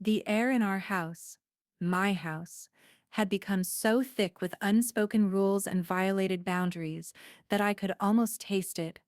The air in our house, my house, had become so thick with unspoken rules and violated boundaries that I could almost taste it,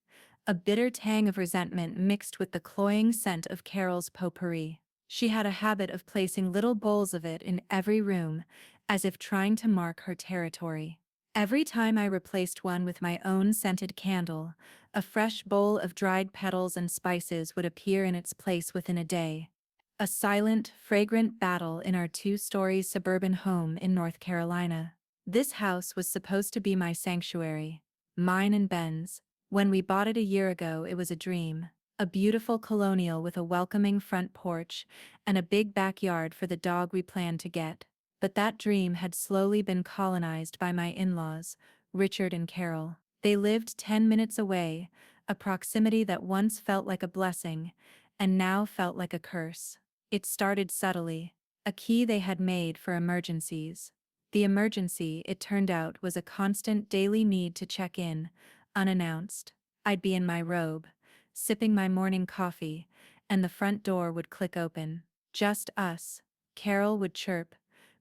a bitter tang of resentment mixed with the cloying scent of Carol's potpourri. She had a habit of placing little bowls of it in every room, as if trying to mark her territory. Every time I replaced one with my own scented candle, a fresh bowl of dried petals and spices would appear in its place within a day. A silent, fragrant battle in our two-story suburban home in North Carolina. This house was supposed to be my sanctuary, mine and Ben's. When we bought it a year ago, it was a dream. A beautiful colonial with a welcoming front porch and a big backyard for the dog we planned to get. But that dream had slowly been colonized by my in-laws, Richard and Carol. They lived 10 minutes away, a proximity that once felt like a blessing, and now felt like a curse. It started subtly, a key they had made for emergencies. The emergency, it turned out, was a constant daily need to check in, unannounced. I'd be in my robe, sipping my morning coffee, and the front door would click open. Just us. Carol would chirp,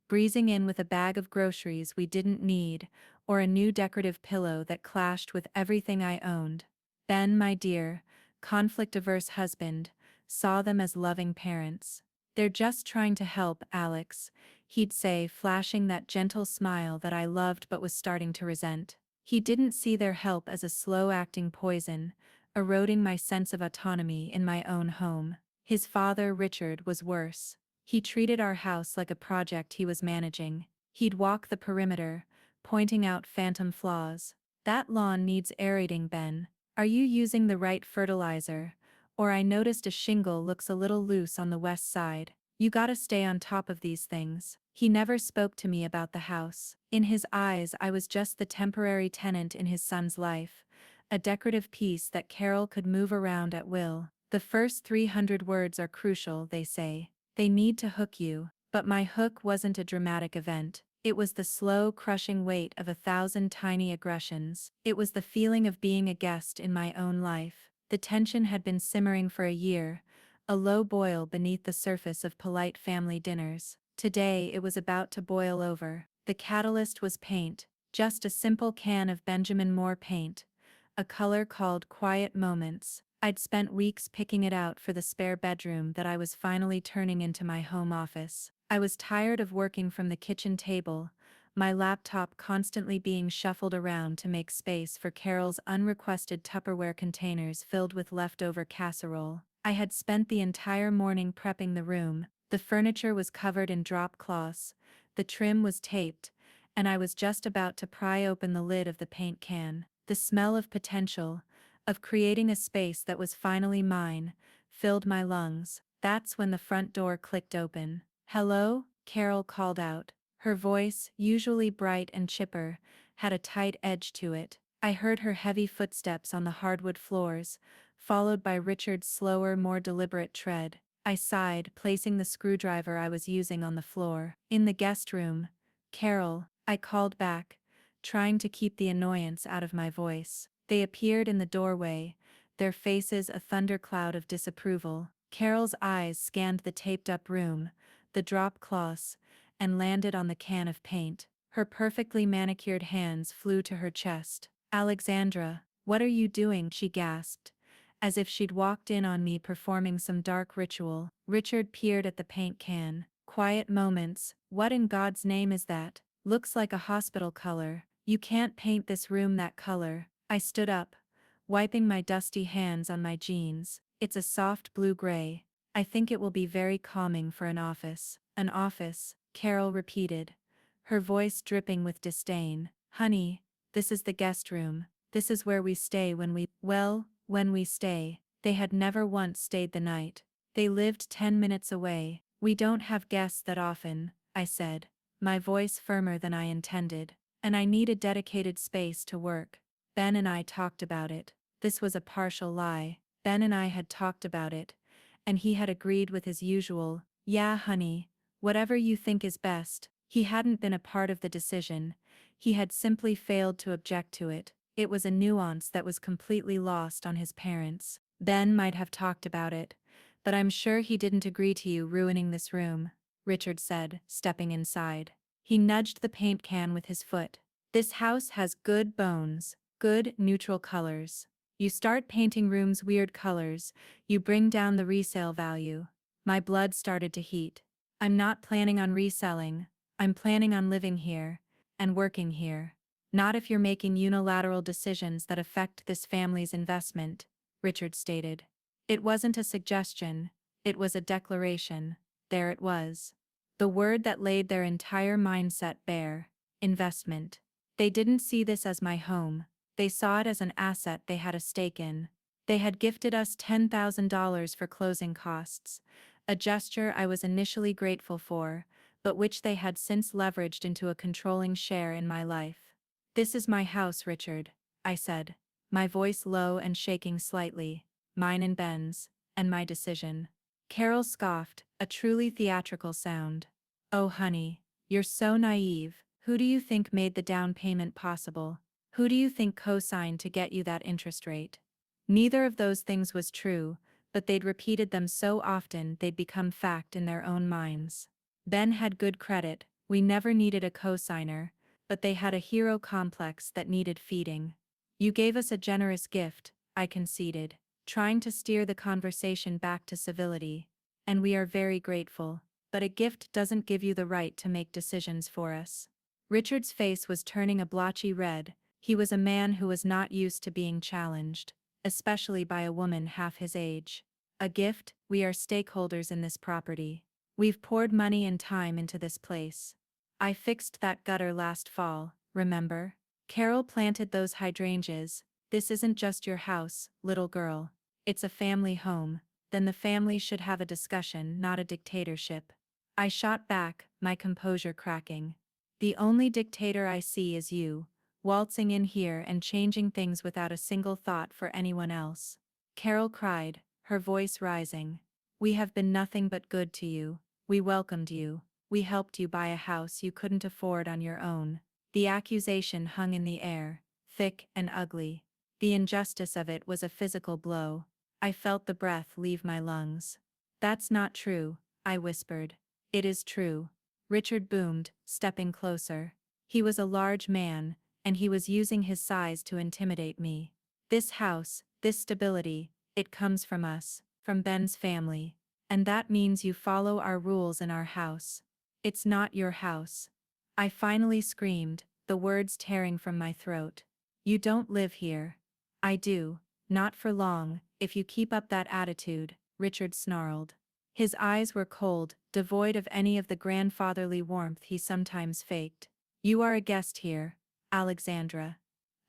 breezing in with a bag of groceries we didn't need, or a new decorative pillow that clashed with everything I owned. Ben, my dear, conflict-averse husband, saw them as loving parents. "They're just trying to help, Alex," he'd say, flashing that gentle smile that I loved but was starting to resent. He didn't see their help as a slow-acting poison, eroding my sense of autonomy in my own home. His father, Richard, was worse. He treated our house like a project he was managing. He'd walk the perimeter, pointing out phantom flaws. "That lawn needs aerating, Ben. Are you using the right fertilizer? Or I noticed a shingle looks a little loose on the west side. You gotta stay on top of these things." He never spoke to me about the house. In his eyes, I was just the temporary tenant in his son's life, a decorative piece that Carol could move around at will. The first 300 words are crucial, they say. They need to hook you. But my hook wasn't a dramatic event. It was the slow, crushing weight of 1,000 tiny aggressions. It was the feeling of being a guest in my own life. The tension had been simmering for a year, a low boil beneath the surface of polite family dinners. Today it was about to boil over. The catalyst was paint, just a simple can of Benjamin Moore paint, a color called Quiet Moments. I'd spent weeks picking it out for the spare bedroom that I was finally turning into my home office. I was tired of working from the kitchen table, my laptop constantly being shuffled around to make space for Carol's unrequested Tupperware containers filled with leftover casserole. I had spent the entire morning prepping the room. The furniture was covered in drop cloths, the trim was taped, and I was just about to pry open the lid of the paint can. The smell of potential, of creating a space that was finally mine, filled my lungs. That's when the front door clicked open. "Hello?" Carol called out. Her voice, usually bright and chipper, had a tight edge to it. I heard her heavy footsteps on the hardwood floors, followed by Richard's slower, more deliberate tread. I sighed, placing the screwdriver I was using on the floor. "In the guest room, Carol," I called back, trying to keep the annoyance out of my voice. They appeared in the doorway, their faces a thundercloud of disapproval. Carol's eyes scanned the taped-up room, the drop cloths, and landed on the can of paint. Her perfectly manicured hands flew to her chest. "Alexandra, what are you doing?" she gasped, as if she'd walked in on me performing some dark ritual. Richard peered at the paint can. "Quiet Moments, what in God's name is that? Looks like a hospital color. You can't paint this room that color." I stood up, wiping my dusty hands on my jeans. "It's a soft blue-gray. I think it will be very calming for an office." "An office," Carol repeated, her voice dripping with disdain. "Honey, this is the guest room. This is where we stay when we stay." They had never once stayed the night. They lived 10 minutes away. "We don't have guests that often," I said, my voice firmer than I intended. "And I need a dedicated space to work." Ben and I talked about it. This was a partial lie. Ben and I had talked about it, and he had agreed with his usual, "Yeah, honey, whatever you think is best." He hadn't been a part of the decision, he had simply failed to object to it. It was a nuance that was completely lost on his parents. Ben might have talked about it, But I'm sure he didn't agree to you ruining this room, Richard said, stepping inside. He nudged the paint can with his foot. This house has good bones, good neutral colors. You start painting rooms weird colors, you bring down the resale value. My blood started to heat. I'm not planning on reselling, I'm planning on living here and working here. Not if you're making unilateral decisions that affect this family's investment, Richard stated. It wasn't a suggestion, it was a declaration. There it was. The word that laid their entire mindset bare: investment. They didn't see this as my home, they saw it as an asset they had a stake in. They had gifted us $10,000 for closing costs, a gesture I was initially grateful for, but which they had since leveraged into a controlling share in my life. This is my house, Richard, I said, my voice low and shaking slightly. Mine and Ben's, and my decision. Carol scoffed, a truly theatrical sound. Oh honey, you're so naive. Who do you think made the down payment possible? Who do you think co-signed to get you that interest rate? Neither of those things was true, but they'd repeated them so often they'd become fact in their own minds. Ben had good credit, we never needed a co-signer, but they had a hero complex that needed feeding. You gave us a generous gift, I conceded, trying to steer the conversation back to civility. And we are very grateful, but a gift doesn't give you the right to make decisions for us. Richard's face was turning a blotchy red. He was a man who was not used to being challenged, especially by a woman half his age. A gift? We are stakeholders in this property. We've poured money and time into this place. I fixed that gutter last fall, remember? Carol planted those hydrangeas. This isn't just your house, little girl. It's a family home. Then the family should have a discussion, not a dictatorship. I shot back, my composure cracking. The only dictator I see is you, waltzing in here and changing things without a single thought for anyone else. Carol cried, her voice rising. We have been nothing but good to you. We welcomed you. We helped you buy a house you couldn't afford on your own. The accusation hung in the air, thick and ugly. The injustice of it was a physical blow. I felt the breath leave my lungs. That's not true, I whispered. It is true. Richard boomed, stepping closer. He was a large man, and he was using his size to intimidate me. This house, this stability, it comes from us, from Ben's family. And that means you follow our rules in our house. It's not your house. I finally screamed, the words tearing from my throat. You don't live here. I do, not for long, if you keep up that attitude, Richard snarled. His eyes were cold, devoid of any of the grandfatherly warmth he sometimes faked. You are a guest here, Alexandra.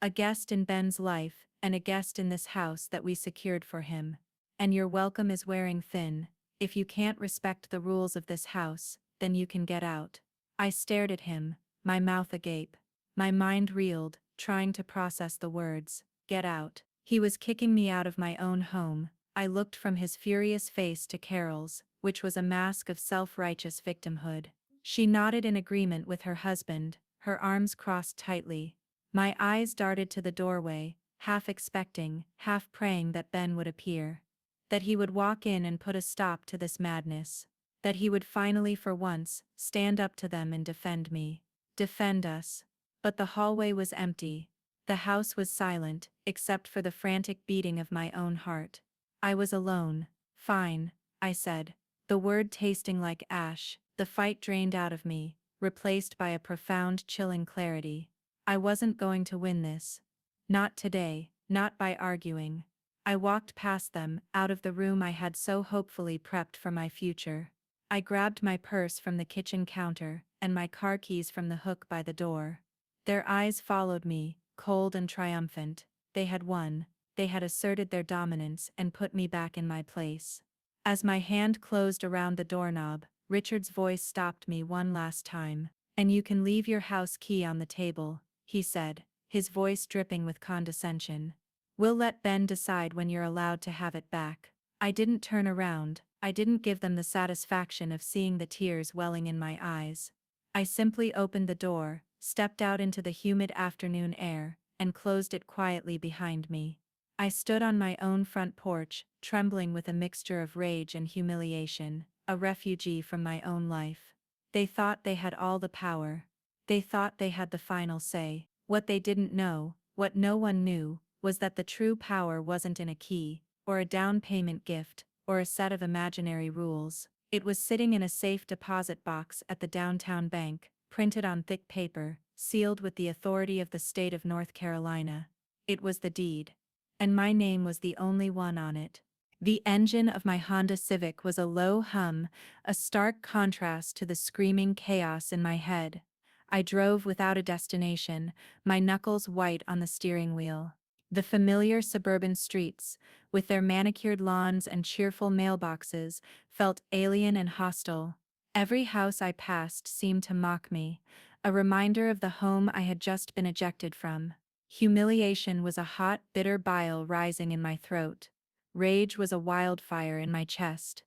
A guest in Ben's life, and a guest in this house that we secured for him. And your welcome is wearing thin. If you can't respect the rules of this house, then you can get out. I stared at him, my mouth agape. My mind reeled, trying to process the words. Get out. He was kicking me out of my own home. I looked from his furious face to Carol's, which was a mask of self-righteous victimhood. She nodded in agreement with her husband, her arms crossed tightly. My eyes darted to the doorway, half expecting, half praying that Ben would appear. That he would walk in and put a stop to this madness. That he would finally for once, stand up to them and defend me. Defend us. But the hallway was empty. The house was silent, except for the frantic beating of my own heart. I was alone. Fine, I said, the word tasting like ash. The fight drained out of me, replaced by a profound chilling clarity. I wasn't going to win this. Not today, not by arguing. I walked past them, out of the room I had so hopefully prepped for my future. I grabbed my purse from the kitchen counter, and my car keys from the hook by the door. Their eyes followed me, cold and triumphant. They had won. They had asserted their dominance and put me back in my place. As my hand closed around the doorknob, Richard's voice stopped me one last time. And you can leave your house key on the table, he said, his voice dripping with condescension. We'll let Ben decide when you're allowed to have it back. I didn't turn around. I didn't give them the satisfaction of seeing the tears welling in my eyes. I simply opened the door, stepped out into the humid afternoon air, and closed it quietly behind me. I stood on my own front porch, trembling with a mixture of rage and humiliation, a refugee from my own life. They thought they had all the power. They thought they had the final say. What they didn't know, what no one knew, was that the true power wasn't in a key, or a down payment gift, or a set of imaginary rules. It was sitting in a safe deposit box at the downtown bank, printed on thick paper, sealed with the authority of the state of North Carolina. It was the deed. And my name was the only one on it. The engine of my Honda Civic was a low hum, a stark contrast to the screaming chaos in my head. I drove without a destination, my knuckles white on the steering wheel. The familiar suburban streets, with their manicured lawns and cheerful mailboxes, felt alien and hostile. Every house I passed seemed to mock me, a reminder of the home I had just been ejected from. Humiliation was a hot, bitter bile rising in my throat. Rage was a wildfire in my chest.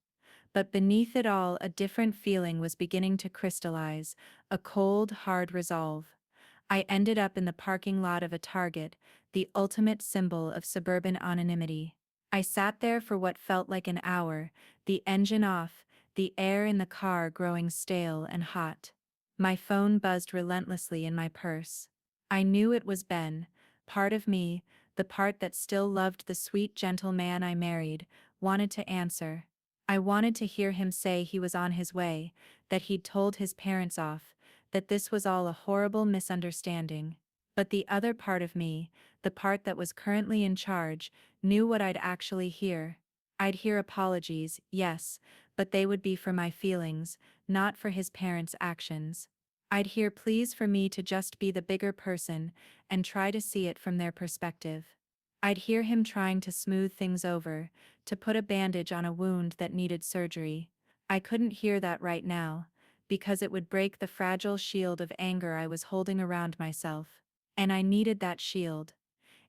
But beneath it all, a different feeling was beginning to crystallize, a cold, hard resolve. I ended up in the parking lot of a Target, the ultimate symbol of suburban anonymity. I sat there for what felt like an hour, the engine off, the air in the car growing stale and hot. My phone buzzed relentlessly in my purse. I knew it was Ben, part of me, the part that still loved the sweet, gentle man I married, wanted to answer. I wanted to hear him say he was on his way, that he'd told his parents off, that this was all a horrible misunderstanding. But the other part of me, the part that was currently in charge, knew what I'd actually hear. I'd hear apologies, yes, but they would be for my feelings, not for his parents' actions. I'd hear pleas for me to just be the bigger person and try to see it from their perspective. I'd hear him trying to smooth things over, to put a bandage on a wound that needed surgery. I couldn't hear that right now, because it would break the fragile shield of anger I was holding around myself. And I needed that shield.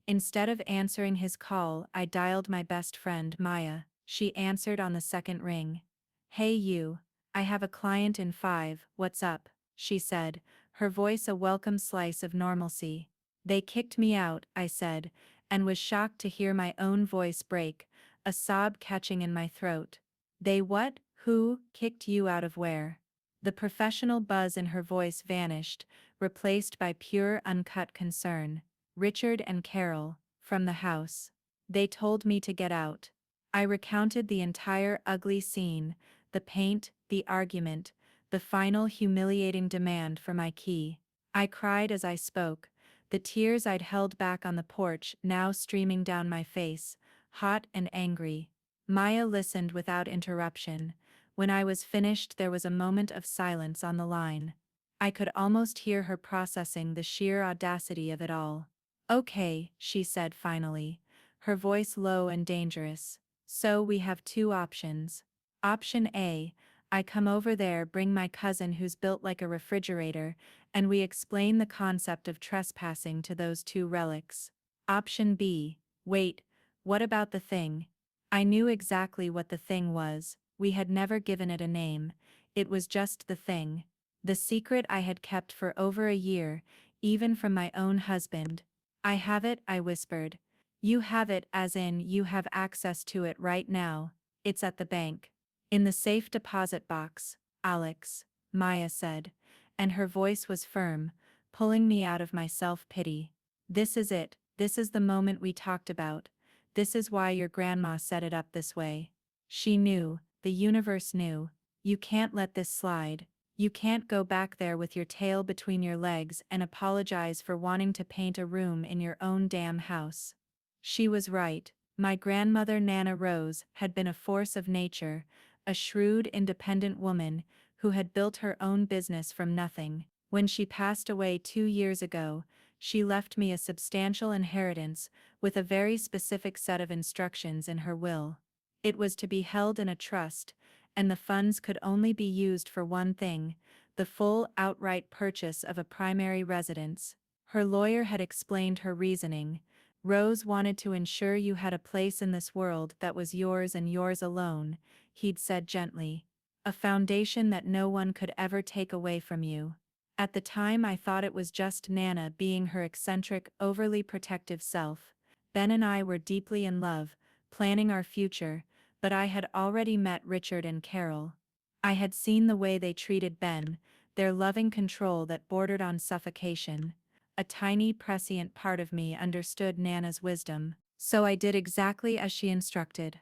Instead of answering his call, I dialed my best friend, Maya. She answered on the second ring. "Hey you. I have a client in 5, what's up?" she said, her voice a welcome slice of normalcy. "They kicked me out," I said, and was shocked to hear my own voice break, a sob catching in my throat. "They what? Who? Kicked you out of where?" The professional buzz in her voice vanished, replaced by pure uncut concern. "Richard and Carol, from the house. They told me to get out." I recounted the entire ugly scene, the paint, the argument, the final humiliating demand for my key. I cried as I spoke, the tears I'd held back on the porch now streaming down my face, hot and angry. Maya listened without interruption. When I was finished, there was a moment of silence on the line. I could almost hear her processing the sheer audacity of it all. "Okay," she said finally, her voice low and dangerous. "So we have two options. Option A, I come over there, bring my cousin who's built like a refrigerator, and we explain the concept of trespassing to those two relics. Option B, wait, what about the thing?" I knew exactly what the thing was. We had never given it a name. It was just the thing. The secret I had kept for over a year, even from my own husband. "I have it," I whispered. "You have it, as in you have access to it right now. It's at the bank. In the safe deposit box, Alex," Maya said, and her voice was firm, pulling me out of my self-pity. "This is it, this is the moment we talked about. This is why your grandma set it up this way. She knew, the universe knew. You can't let this slide. You can't go back there with your tail between your legs and apologize for wanting to paint a room in your own damn house." She was right. My grandmother Nana Rose had been a force of nature, a shrewd, independent woman who had built her own business from nothing. When she passed away 2 years ago, she left me a substantial inheritance with a very specific set of instructions in her will. It was to be held in a trust, and the funds could only be used for one thing: the full outright purchase of a primary residence. Her lawyer had explained her reasoning. "Rose wanted to ensure you had a place in this world that was yours and yours alone," he'd said gently. "A foundation that no one could ever take away from you." At the time I thought it was just Nana being her eccentric, overly protective self. Ben and I were deeply in love, planning our future, but I had already met Richard and Carol. I had seen the way they treated Ben, their loving control that bordered on suffocation. A tiny prescient part of me understood Nana's wisdom, so I did exactly as she instructed.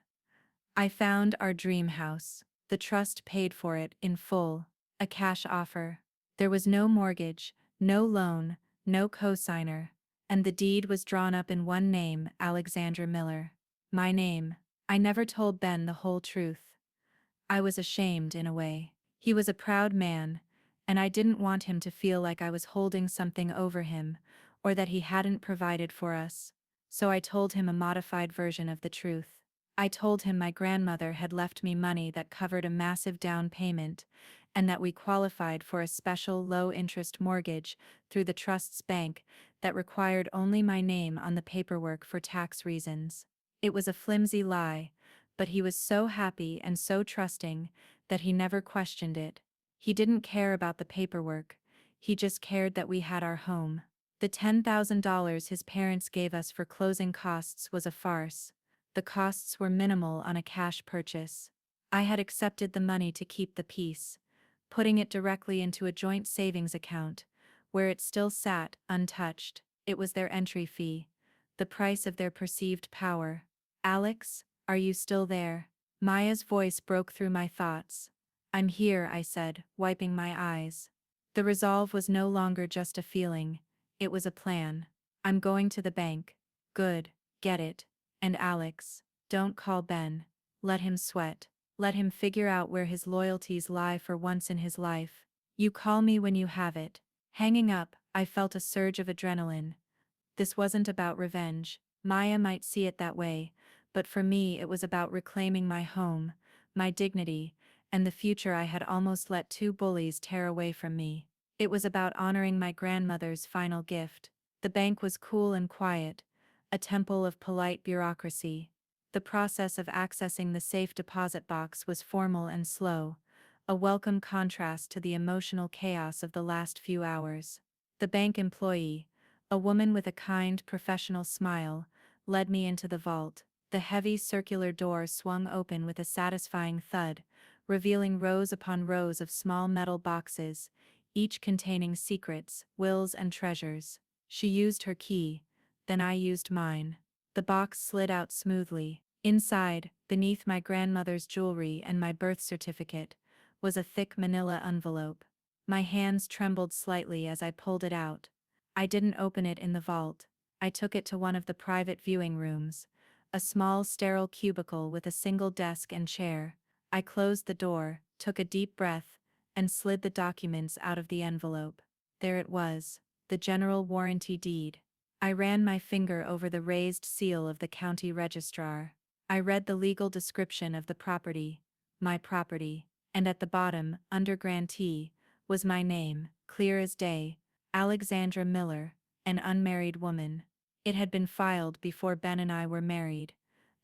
I found our dream house. The trust paid for it in full. A cash offer. There was no mortgage, no loan, no cosigner, and the deed was drawn up in one name, Alexandra Miller. My name. I never told Ben the whole truth. I was ashamed in a way. He was a proud man, and I didn't want him to feel like I was holding something over him, or that he hadn't provided for us. So I told him a modified version of the truth. I told him my grandmother had left me money that covered a massive down payment, and that we qualified for a special low-interest mortgage through the trust's bank that required only my name on the paperwork for tax reasons. It was a flimsy lie, but he was so happy and so trusting that he never questioned it. He didn't care about the paperwork, he just cared that we had our home. The $10,000 his parents gave us for closing costs was a farce. The costs were minimal on a cash purchase. I had accepted the money to keep the peace, putting it directly into a joint savings account, where it still sat, untouched. It was their entry fee, the price of their perceived power. Alex, are you still there? Maya's voice broke through my thoughts. I'm here, I said, wiping my eyes. The resolve was no longer just a feeling, it was a plan. I'm going to the bank. Good, get it. And Alex, don't call Ben. Let him sweat. Let him figure out where his loyalties lie for once in his life. You call me when you have it. Hanging up, I felt a surge of adrenaline. This wasn't about revenge. Maya might see it that way, but for me it was about reclaiming my home, my dignity, and the future I had almost let two bullies tear away from me. It was about honoring my grandmother's final gift. The bank was cool and quiet, a temple of polite bureaucracy. The process of accessing the safe deposit box was formal and slow, a welcome contrast to the emotional chaos of the last few hours. The bank employee, a woman with a kind, professional smile, led me into the vault. The heavy circular door swung open with a satisfying thud, revealing rows upon rows of small metal boxes, each containing secrets, wills, and treasures. She used her key, then I used mine. The box slid out smoothly. Inside, beneath my grandmother's jewelry and my birth certificate, was a thick manila envelope. My hands trembled slightly as I pulled it out. I didn't open it in the vault. I took it to one of the private viewing rooms, a small sterile cubicle with a single desk and chair. I closed the door, took a deep breath, and slid the documents out of the envelope. There it was, the general warranty deed. I ran my finger over the raised seal of the county registrar. I read the legal description of the property, my property, and at the bottom, under grantee, was my name, clear as day, Alexandra Miller, an unmarried woman. It had been filed before Ben and I were married,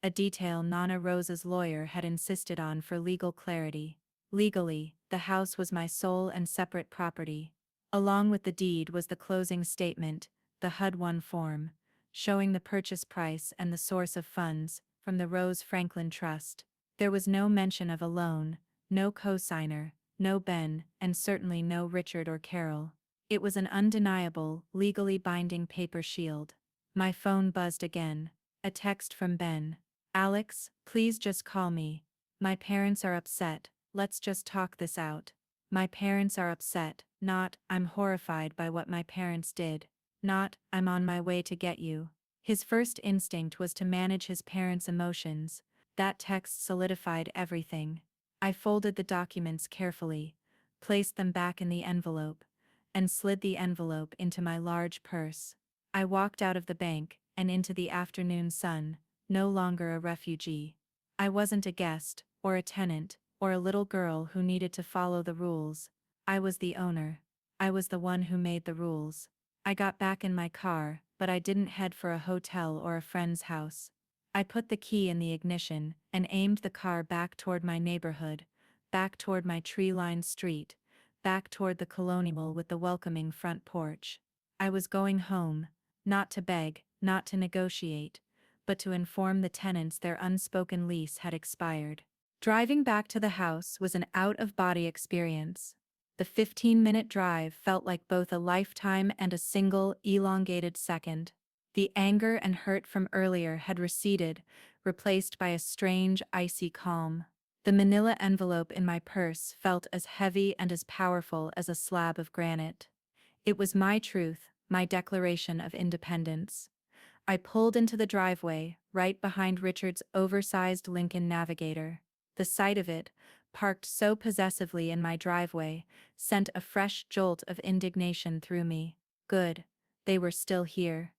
a detail Nana Rosa's lawyer had insisted on for legal clarity. Legally, the house was my sole and separate property. Along with the deed was the closing statement, the HUD-1 form, showing the purchase price and the source of funds, from the Rose Franklin Trust. There was no mention of a loan, no cosigner, no Ben, and certainly no Richard or Carol. It was an undeniable, legally binding paper shield. My phone buzzed again. A text from Ben. Alex, please just call me. My parents are upset, let's just talk this out. My parents are upset, not, I'm horrified by what my parents did. Not, I'm on my way to get you. His first instinct was to manage his parents' emotions. That text solidified everything. I folded the documents carefully, placed them back in the envelope, and slid the envelope into my large purse. I walked out of the bank, and into the afternoon sun, no longer a refugee. I wasn't a guest, or a tenant, or a little girl who needed to follow the rules. I was the owner. I was the one who made the rules. I got back in my car, but I didn't head for a hotel or a friend's house. I put the key in the ignition, and aimed the car back toward my neighborhood, back toward my tree-lined street, back toward the colonial with the welcoming front porch. I was going home, not to beg, not to negotiate, but to inform the tenants their unspoken lease had expired. Driving back to the house was an out-of-body experience. The 15-minute drive felt like both a lifetime and a single, elongated second. The anger and hurt from earlier had receded, replaced by a strange, icy calm. The manila envelope in my purse felt as heavy and as powerful as a slab of granite. It was my truth, my declaration of independence. I pulled into the driveway, right behind Richard's oversized Lincoln Navigator. The sight of it, parked so possessively in my driveway, sent a fresh jolt of indignation through me. Good. They were still here.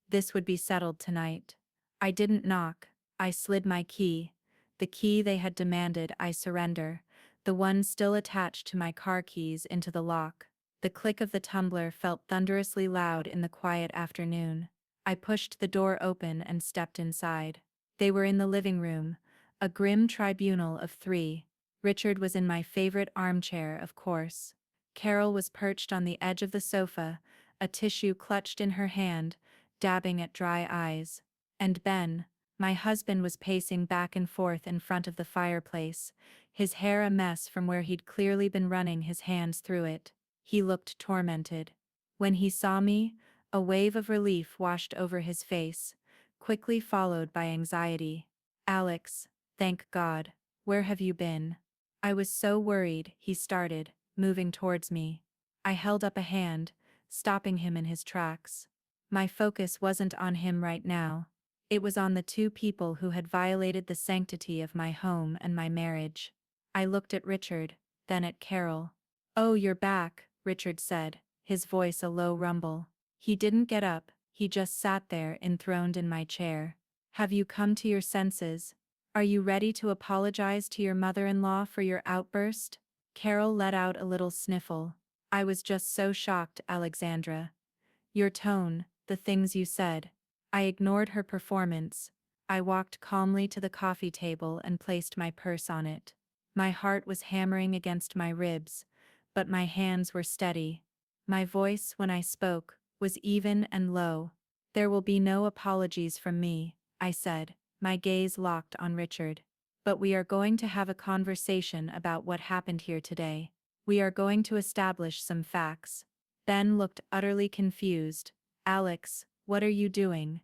This would be settled tonight. I didn't knock. I slid my key. The key they had demanded I surrender, the one still attached to my car keys, into the lock. The click of the tumbler felt thunderously loud in the quiet afternoon. I pushed the door open and stepped inside. They were in the living room, a grim tribunal of three. Richard was in my favorite armchair, of course. Carol was perched on the edge of the sofa, a tissue clutched in her hand, dabbing at dry eyes. And Ben, my husband, was pacing back and forth in front of the fireplace, his hair a mess from where he'd clearly been running his hands through it. He looked tormented. When he saw me, a wave of relief washed over his face, quickly followed by anxiety. "Alex, thank God. Where have you been?" "I was so worried," he started, moving towards me. I held up a hand, stopping him in his tracks. My focus wasn't on him right now. It was on the two people who had violated the sanctity of my home and my marriage. I looked at Richard, then at Carol. "Oh, you're back," Richard said, his voice a low rumble. He didn't get up, he just sat there enthroned in my chair. "Have you come to your senses? Are you ready to apologize to your mother-in-law for your outburst?" Carol let out a little sniffle. "I was just so shocked, Alexandra. Your tone, the things you said." I ignored her performance. I walked calmly to the coffee table and placed my purse on it. My heart was hammering against my ribs, but my hands were steady. My voice, when I spoke, was even and low. "There will be no apologies from me," I said, my gaze locked on Richard. "But we are going to have a conversation about what happened here today. We are going to establish some facts." Ben looked utterly confused. "Alex, what are you doing?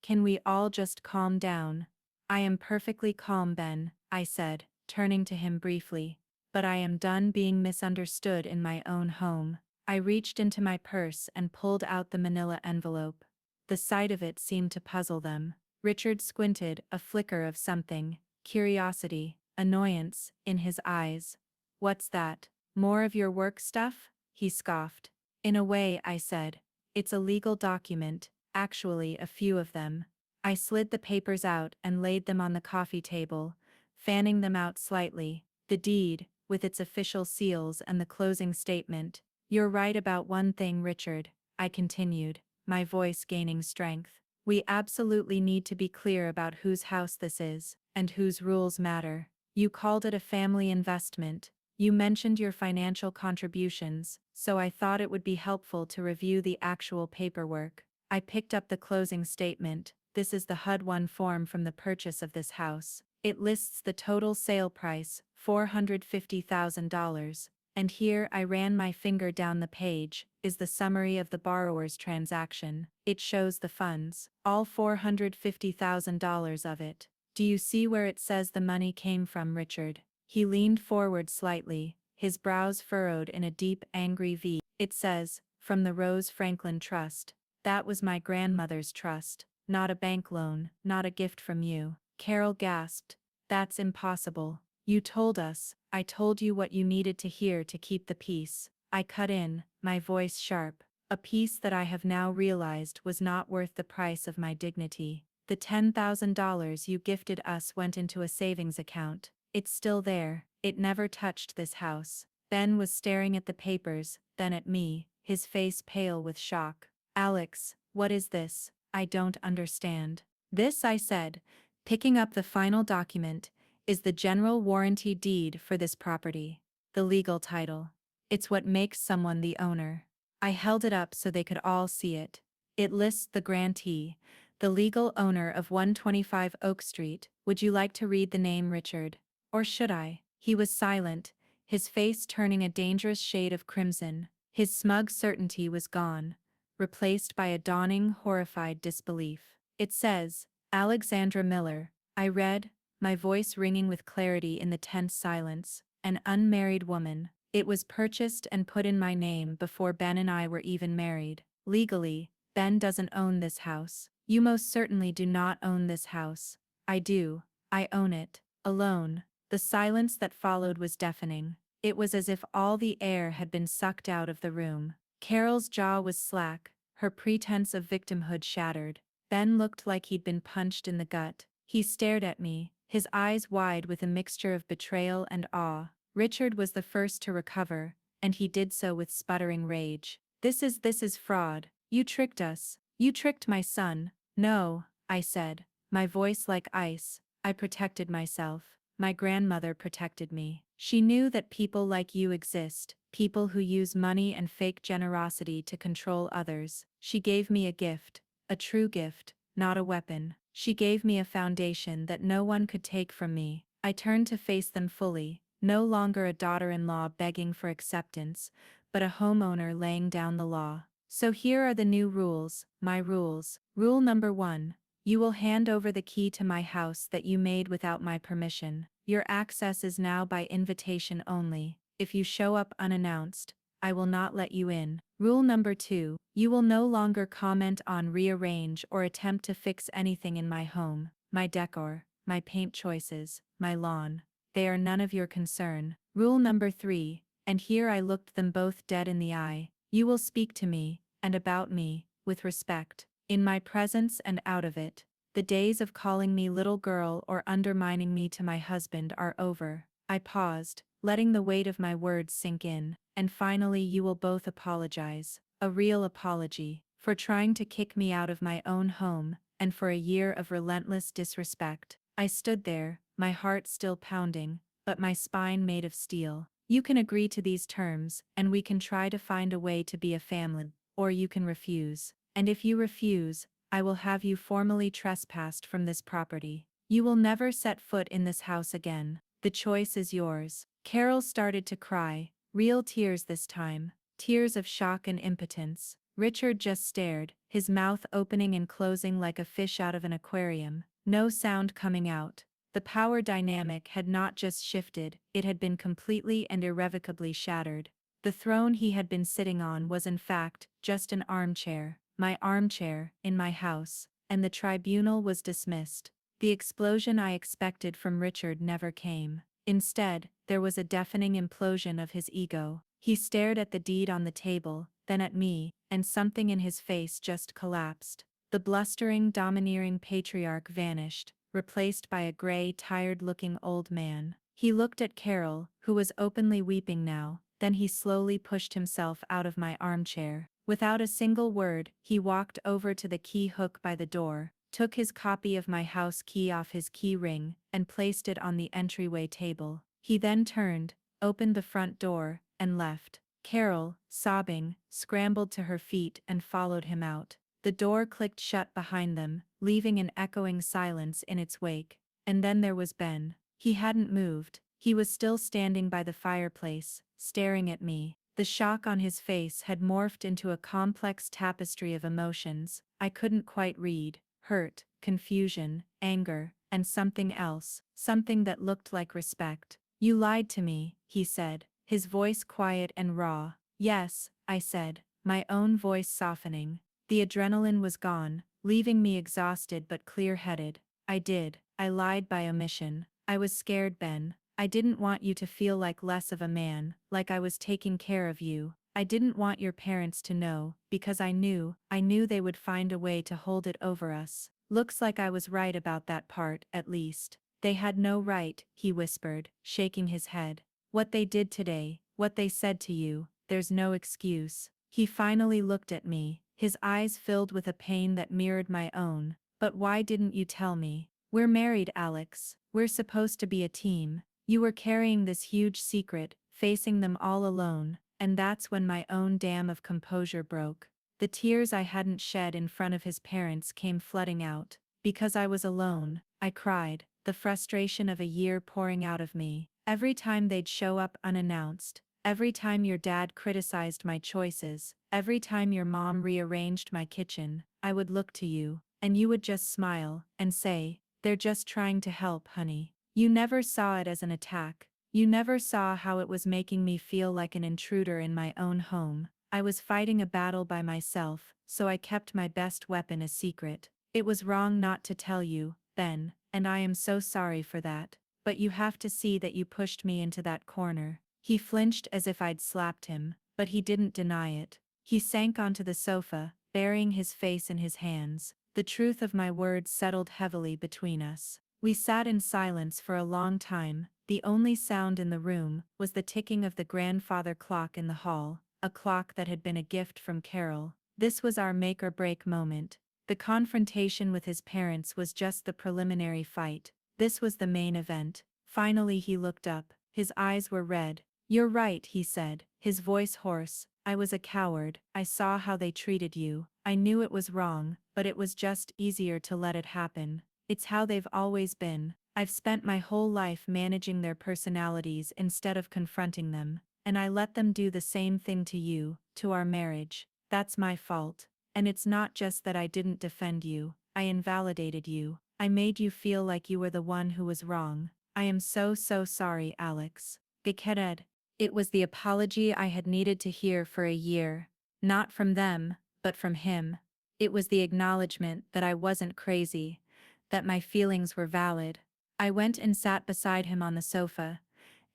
Can we all just calm down?" "I am perfectly calm, Ben," I said, turning to him briefly. "But I am done being misunderstood in my own home." I reached into my purse and pulled out the manila envelope. The sight of it seemed to puzzle them. Richard squinted, a flicker of something, curiosity, annoyance, in his eyes. "What's that? More of your work stuff?" he scoffed. "In a way," I said. "It's a legal document, actually a few of them." I slid the papers out and laid them on the coffee table, fanning them out slightly. The deed, with its official seals, and the closing statement. "You're right about one thing, Richard," I continued, my voice gaining strength. "We absolutely need to be clear about whose house this is, and whose rules matter. You called it a family investment. You mentioned your financial contributions, so I thought it would be helpful to review the actual paperwork." I picked up the closing statement. "This is the HUD-1 form from the purchase of this house. It lists the total sale price, $450,000. And here," I ran my finger down the page, "is the summary of the borrower's transaction. It shows the funds, all $450,000 of it. Do you see where it says the money came from, Richard?" He leaned forward slightly, his brows furrowed in a deep, angry V. "It says, from the Rose Franklin Trust. That was my grandmother's trust, not a bank loan, not a gift from you." Carol gasped. "That's impossible. You told us, I told you what you needed to hear to keep the peace." I cut in, my voice sharp. "A peace that I have now realized was not worth the price of my dignity. The $10,000 you gifted us went into a savings account. It's still there. It never touched this house." Ben was staring at the papers, then at me, his face pale with shock. "Alex, what is this? I don't understand." "This," I said, picking up the final document, "is the general warranty deed for this property. The legal title. It's what makes someone the owner." I held it up so they could all see it. It lists the grantee, the legal owner of 125 Oak Street. Would you like to read the name Richard? Or should I? He was silent, his face turning a dangerous shade of crimson. His smug certainty was gone, replaced by a dawning, horrified disbelief. It says, Alexandra Miller. I read, my voice ringing with clarity in the tense silence. An unmarried woman. It was purchased and put in my name before Ben and I were even married. Legally, Ben doesn't own this house. You most certainly do not own this house. I do. I own it. Alone. The silence that followed was deafening. It was as if all the air had been sucked out of the room. Carol's jaw was slack, her pretense of victimhood shattered. Ben looked like he'd been punched in the gut. He stared at me, his eyes wide with a mixture of betrayal and awe. Richard was the first to recover, and he did so with sputtering rage. This is fraud. You tricked us. You tricked my son. No, I said, my voice like ice. I protected myself. My grandmother protected me. She knew that people like you exist, people who use money and fake generosity to control others. She gave me a gift, a true gift, not a weapon. She gave me a foundation that no one could take from me. I turned to face them fully, no longer a daughter-in-law begging for acceptance, but a homeowner laying down the law. So here are the new rules, my rules. Rule number 1. You will hand over the key to my house that you made without my permission. Your access is now by invitation only. If you show up unannounced, I will not let you in. Rule number 2. You will no longer comment on, rearrange, or attempt to fix anything in my home, my decor, my paint choices, my lawn. They are none of your concern. Rule number 3, and here I looked them both dead in the eye. You will speak to me, and about me, with respect, in my presence and out of it. The days of calling me little girl or undermining me to my husband are over. I paused, letting the weight of my words sink in, and finally you will both apologize. A real apology, for trying to kick me out of my own home, and for a year of relentless disrespect. I stood there, my heart still pounding, but my spine made of steel. You can agree to these terms, and we can try to find a way to be a family, or you can refuse. And if you refuse, I will have you formally trespassed from this property. You will never set foot in this house again. The choice is yours. Carol started to cry, real tears this time, tears of shock and impotence. Richard just stared, his mouth opening and closing like a fish out of an aquarium, no sound coming out. The power dynamic had not just shifted, it had been completely and irrevocably shattered. The throne he had been sitting on was in fact just an armchair, my armchair, in my house, and the tribunal was dismissed. The explosion I expected from Richard never came. Instead, there was a deafening implosion of his ego. He stared at the deed on the table, then at me, and something in his face just collapsed. The blustering, domineering patriarch vanished, replaced by a gray, tired-looking old man. He looked at Carol, who was openly weeping now, then he slowly pushed himself out of my armchair. Without a single word, he walked over to the key hook by the door, took his copy of my house key off his key ring, and placed it on the entryway table. He then turned, opened the front door, and left. Carol, sobbing, scrambled to her feet and followed him out. The door clicked shut behind them, leaving an echoing silence in its wake. And then there was Ben. He hadn't moved. He was still standing by the fireplace, staring at me. The shock on his face had morphed into a complex tapestry of emotions I couldn't quite read: hurt, confusion, anger, and something else, something that looked like respect. You lied to me, he said, his voice quiet and raw. Yes, I said, my own voice softening. The adrenaline was gone, leaving me exhausted but clear-headed. I did. I lied by omission. I was scared, Ben. I didn't want you to feel like less of a man, like I was taking care of you. I didn't want your parents to know, because I knew they would find a way to hold it over us. Looks like I was right about that part, at least. They had no right, he whispered, shaking his head. What they did today, what they said to you, there's no excuse. He finally looked at me, his eyes filled with a pain that mirrored my own. But why didn't you tell me? We're married, Alex. We're supposed to be a team. You were carrying this huge secret, facing them all alone, and that's when my own dam of composure broke. The tears I hadn't shed in front of his parents came flooding out. Because I was alone, I cried, the frustration of a year pouring out of me. Every time they'd show up unannounced, every time your dad criticized my choices, every time your mom rearranged my kitchen, I would look to you, and you would just smile and say, "They're just trying to help, honey." You never saw it as an attack. You never saw how it was making me feel like an intruder in my own home. I was fighting a battle by myself, so I kept my best weapon a secret. It was wrong not to tell you, then, and I am so sorry for that. But you have to see that you pushed me into that corner. He flinched as if I'd slapped him, but he didn't deny it. He sank onto the sofa, burying his face in his hands. The truth of my words settled heavily between us. We sat in silence for a long time. The only sound in the room was the ticking of the grandfather clock in the hall, a clock that had been a gift from Carol. This was our make or break moment. The confrontation with his parents was just the preliminary fight. This was the main event. Finally he looked up. His eyes were red. "You're right," he said, his voice hoarse. "I was a coward. I saw how they treated you. I knew it was wrong, but it was just easier to let it happen. It's how they've always been. I've spent my whole life managing their personalities instead of confronting them, and I let them do the same thing to you, to our marriage. That's my fault. And it's not just that I didn't defend you, I invalidated you. I made you feel like you were the one who was wrong. I am so sorry, Alex." Gekered. It was the apology I had needed to hear for a year. Not from them, but from him. It was the acknowledgement that I wasn't crazy, that my feelings were valid. I went and sat beside him on the sofa,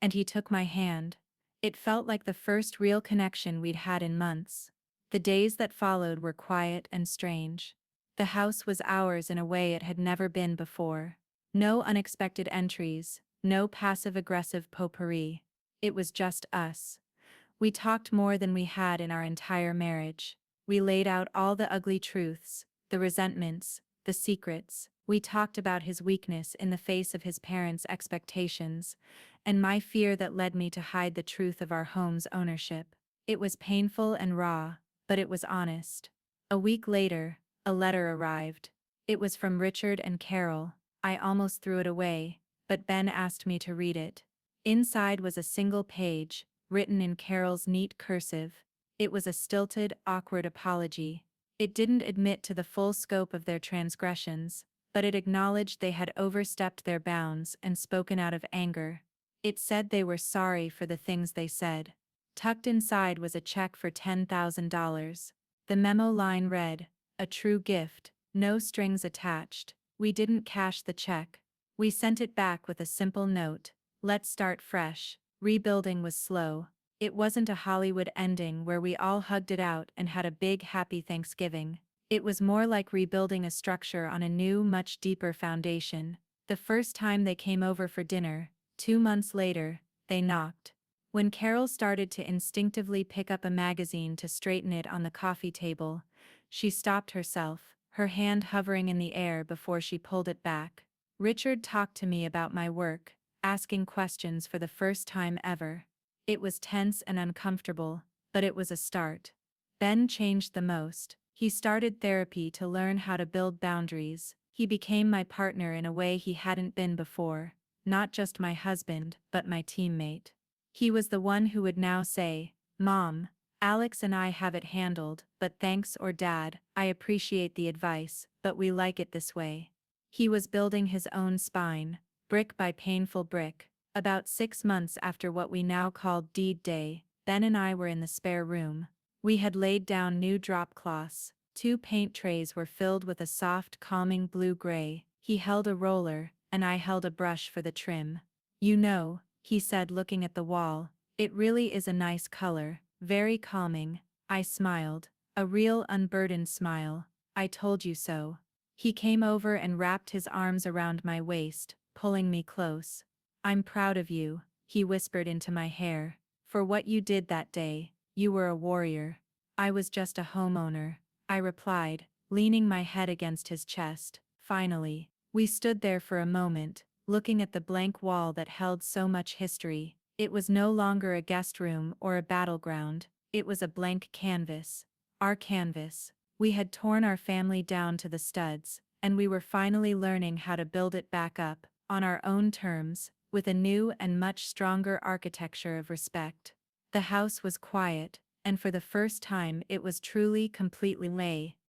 and he took my hand. It felt like the first real connection we'd had in months. The days that followed were quiet and strange. The house was ours in a way it had never been before. No unexpected entries, no passive-aggressive potpourri. It was just us. We talked more than we had in our entire marriage. We laid out all the ugly truths, the resentments, the secrets. We talked about his weakness in the face of his parents' expectations, and my fear that led me to hide the truth of our home's ownership. It was painful and raw, but it was honest. A week later, a letter arrived. It was from Richard and Carol. I almost threw it away, but Ben asked me to read it. Inside was a single page, written in Carol's neat cursive. It was a stilted, awkward apology. It didn't admit to the full scope of their transgressions, but it acknowledged they had overstepped their bounds and spoken out of anger. It said they were sorry for the things they said. Tucked inside was a check for $10,000. The memo line read, "A true gift, no strings attached." We didn't cash the check. We sent it back with a simple note: "Let's start fresh." Rebuilding was slow. It wasn't a Hollywood ending where we all hugged it out and had a big happy Thanksgiving. It was more like rebuilding a structure on a new, much deeper foundation. The first time they came over for dinner, 2 months later, they knocked. When Carol started to instinctively pick up a magazine to straighten it on the coffee table, she stopped herself, her hand hovering in the air before she pulled it back. Richard talked to me about my work, asking questions for the first time ever. It was tense and uncomfortable, but it was a start. Ben changed the most. He started therapy to learn how to build boundaries. He became my partner in a way he hadn't been before, not just my husband, but my teammate. He was the one who would now say, "Mom, Alex and I have it handled, but thanks," or "Dad, I appreciate the advice, but we like it this way." He was building his own spine, brick by painful brick. About 6 months after what we now called Deed Day, Ben and I were in the spare room. We had laid down new drop cloths. 2 paint trays were filled with a soft, calming blue-gray. He held a roller, and I held a brush for the trim. "You know," he said, looking at the wall, "it really is a nice color, very calming." I smiled, a real unburdened smile. "I told you so." He came over and wrapped his arms around my waist, pulling me close. "I'm proud of you," he whispered into my hair, "for what you did that day. You were a warrior." "I was just a homeowner," I replied, leaning my head against his chest. Finally, we stood there for a moment, looking at the blank wall that held so much history. It was no longer a guest room or a battleground, it was a blank canvas. Our canvas. We had torn our family down to the studs, and we were finally learning how to build it back up, on our own terms, with a new and much stronger architecture of respect. The house was quiet, and for the first time it was truly completely lay.